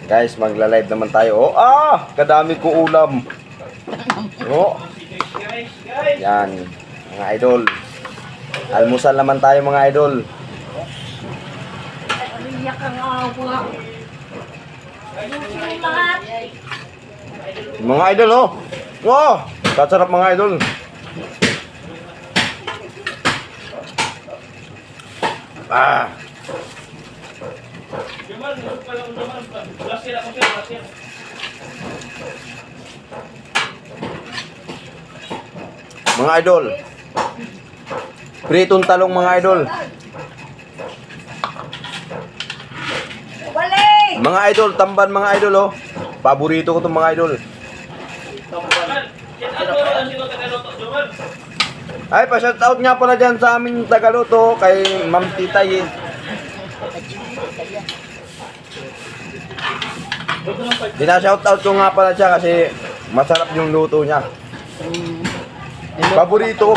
Guys, magla-live naman tayo. Kadami ko ulam. Yan, mga idol. Almusal naman tayo mga idol. Mga idol, sasarap mga idol. Mga idol, pritong talong mga idol. Mga idol, tamban mga idol paborito ko itong mga idol. Ay, pa-shoutout nga pala dyan sa aming Tagaluto kay Ma'am Titay. Dina-shoutout ko nga pala siya kasi masarap yung luto niya. Paborito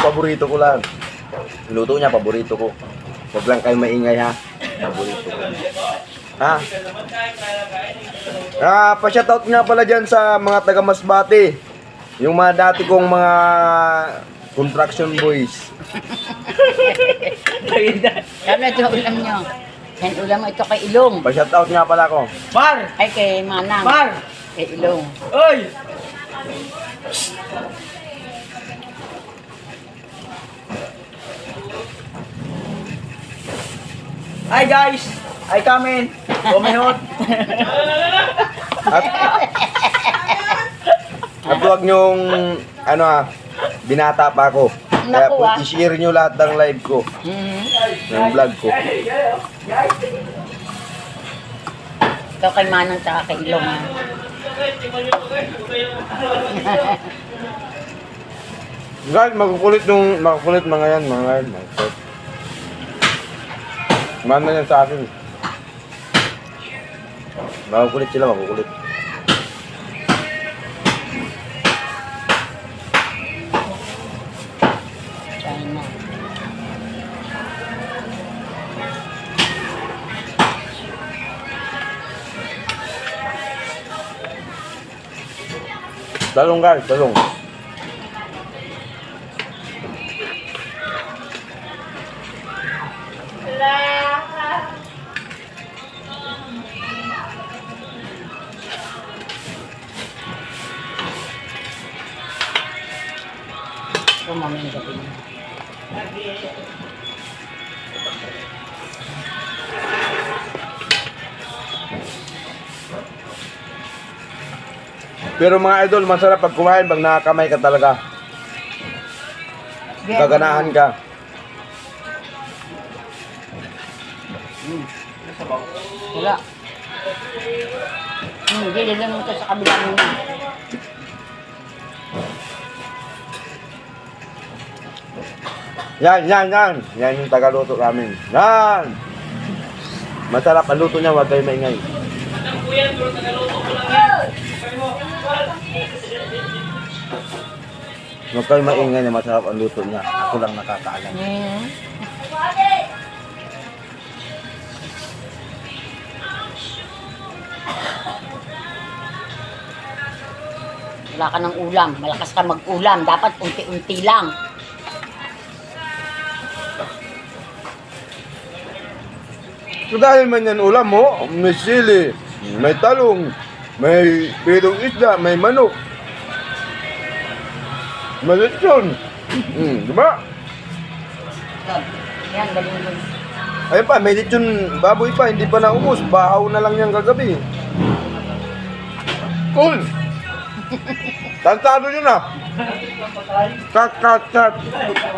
ko lang. Luto niya, paborito ko. Huwag lang kayo maingay ha. Paborito ko. Pa-shoutout nga pala dyan sa mga taga Masbate. Yung mga dati kong mga construction boys. Kami ito ulam nyo. Yan ulam mo ito kay Ilong. Pa-shoutout nga pala ko. Mar! Ay kay Manang. Mar! Kay Ilong. Oy! Hi guys! I come in! Kumihot! At huwag nyong, binata pa ako. Kaya Naku, po, i-share nyo lahat ng live ko. Ng vlog ko. Ito kay Manang tsaka kay Ilong. Guys, makukulit mga yan, mga yan. Makukulit. Mana yan sa akin. Makukulit sila, makukulit. China. Talong guys, talong. Ito mamaya gabi na. Pero mga idol, masarap pag kumain pag nakakamay ka talaga. Gaganahan ka. Wala. Hindi, lang ito sa kabila muna. Yan. Yan yung tagaluto namin. Yan! Masarap ang luto niya, huwag kayo maingay. Huwag kayo maingay na masarap ang luto niya. Ako lang nakakaalam. Wala ka ng ulam. Malakas ka mag-ulam. Dapat unti-unti lang. So dahil man yan ulam mo, may sili, may talong, may pirong isda, may manok. May lechon. Diba? Yan, galing mo. Ayun pa, may lechon baboy pa, hindi pa naubos. Bahaw na lang yan kagabi. Cool! Tantado yun Cut.